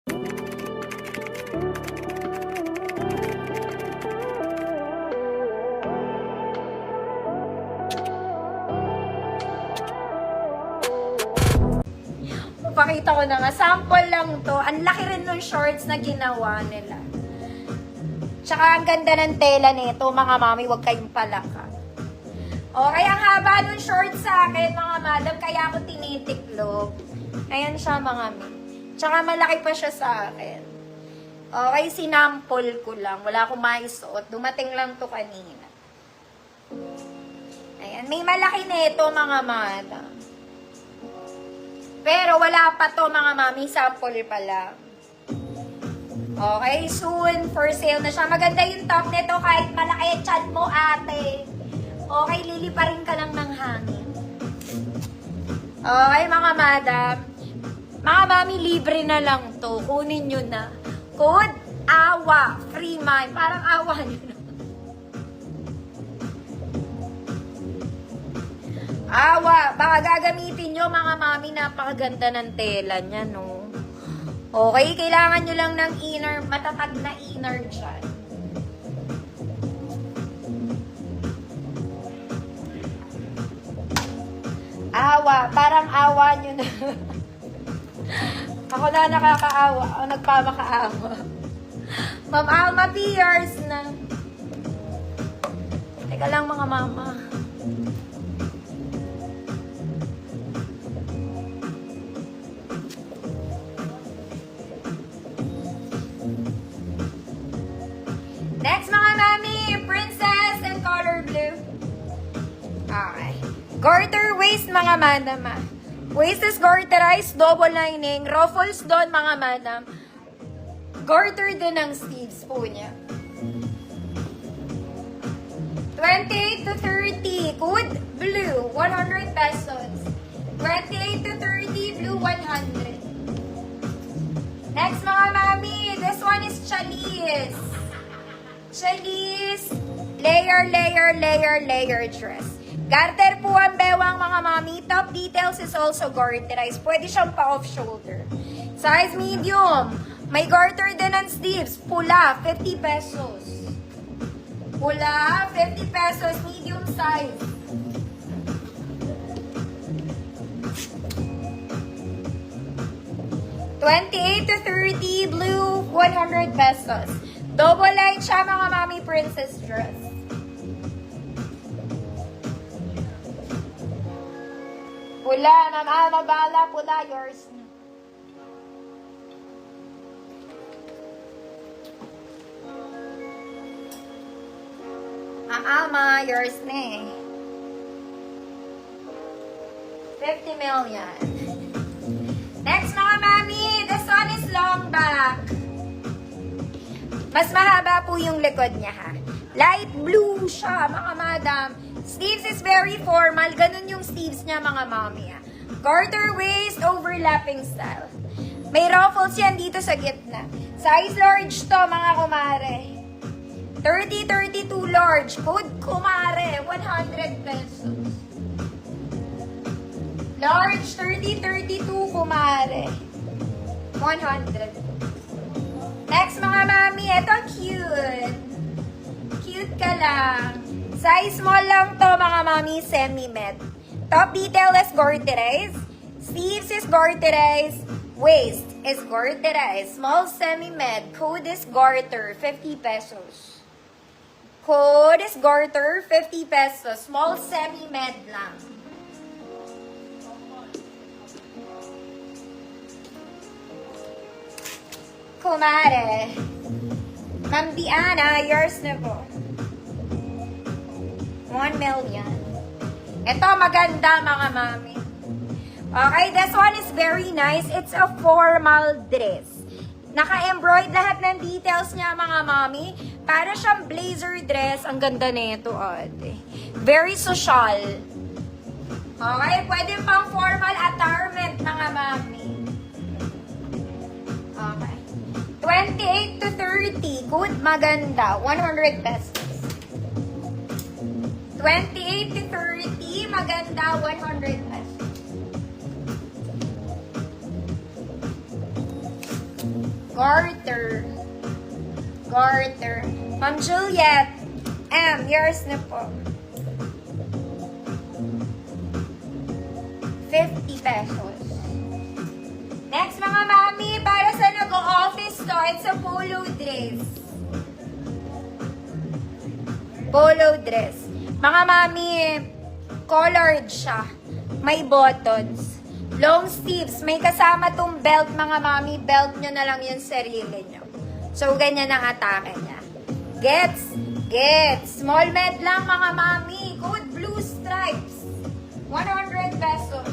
Pakita ko na nga. Sample lang to. Ang laki rin ng shorts na ginawa nila. Tsaka ang ganda ng tela nito, mga mami, huwag kayong palaka. Okay, ang haba ng shorts sa akin, mga madam, kaya ako tinitiklop. Ayan siya, mga mami. Tsaka malaki pa siya sa akin. Okay, sinampol ko lang. Wala akong maisuot. Dumating lang to kanina. Ayan, may malaki nito, mga madam. Pero wala pa to, mga mami, sample pa lang. Okay, soon for sale na siya. Maganda yung top nito kahit malaki ang tiyan mo, ate. Okay, liliparin ka lang ng hangin. Okay, mga madam. Mga mami, libre na lang to. Kunin nyo na. Code AWA. Free mind. Parang awa nyo na. Awa. Baka gagamitin nyo, mga mami. Napakaganda ng tela niya, no? Okay, kailangan nyo lang ng inner, matatag na inner dyan. Awa, parang awa nyo na. Ako na nakakaawa, o nagpamakaawa. Ma'am Alma, years na. Teka lang, mga mama. Next, mga mami, princess and color blue. Okay. Garter waist, mga madam. Waist is garterized, double lining. Ruffles doon, mga madam. Garter din ang sleeves po niya. 28 to 30. Code blue, 100 pesos. 28 to 30, blue, 100. Next, mga mami, this one is Chalis. Chalis, layer dress. Garter po ang bewang, mga mami. Top details is also garterized. Pwede siyang pa-off shoulder. Size medium. May garter din ang sleeves. Pula, 50 pesos. Pula, 50 pesos. Medium size. $28 to 30, blue, 100 pesos. Double line siya, mga mami, princess dress. Pula, Ma'am Alma, bala, pula, yours na. Ma'am Alma, yours na eh. 50 million. Next, mga mami, this one is long back. Mas mahaba po yung likod niya, ha. Light blue siya, mga madam. Sleeves is very formal. Ganun yung sleeves niya, mga mami, ha. Garter waist, overlapping style. May ruffles yan dito sa gitna. Size large to, mga kumare. 30-32 large. Code kumare, 100 pesos. Large, 30-32 kumare. 100. Next, mga mami, ito cute. Cute ka lang. Size small lang to, mga mami, semi-met. Top detail is garterized. Sleeves is garterized. Waist is garterized. Small semi-med. Code is garter, 50 pesos. Code is garter, 50 pesos. Small semi-med lang. Kumare. Ma'am Diana, yours na po. 1 million. Ito, maganda, mga mami. Okay, this one is very nice. It's a formal dress. Naka-embroid lahat ng details niya, mga mami. Para siyang blazer dress. Ang ganda nito, ate. Very social. Okay, pwede pang formal attire, mga mami. Okay. 28 to 30. Good, maganda. 100 pesos. 28 to 30. Maganda. 100 pesos. Garter. Garter. Ma'am Juliet. Yours na po. 50 pesos. Next mga mami, para sa nag-office to, it's a polo dress. Polo dress. Mga mami, colored siya. May buttons. Long sleeves. May kasama tong belt, mga mami. Belt nyo na lang yung sarili nyo. So, ganyan ang atake niya. Gets? Gets. Small med lang, mga mami. Good blue stripes. 100 pesos.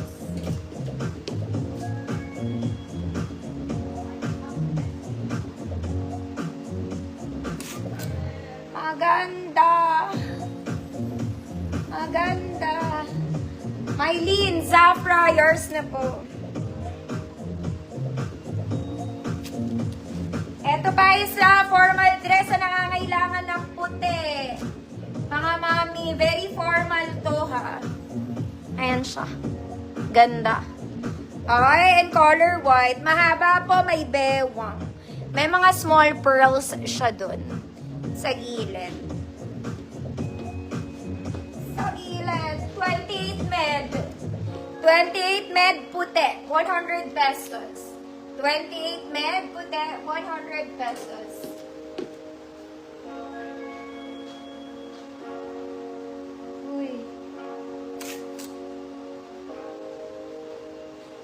Maganda. Maganda. Mylene, Zafra, yours na po. Ito pa isa, formal dress na nangangailangan ng puti. Mga mami, very formal to ha. Ayan siya. Ganda. Okay, and color white. Mahaba po, may bewang. May mga small pearls siya dun. Sa gilid. Sa gilid. 28 med. 28 med puti. 100 pesos. 28 med puti. 100 pesos. Uy.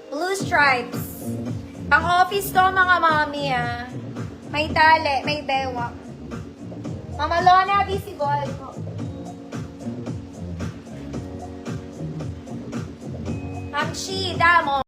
Blue stripes. Pang office to mga mami ah. May tali, may bewang. Mama Lona, visible po. Ma'am Shi, damo.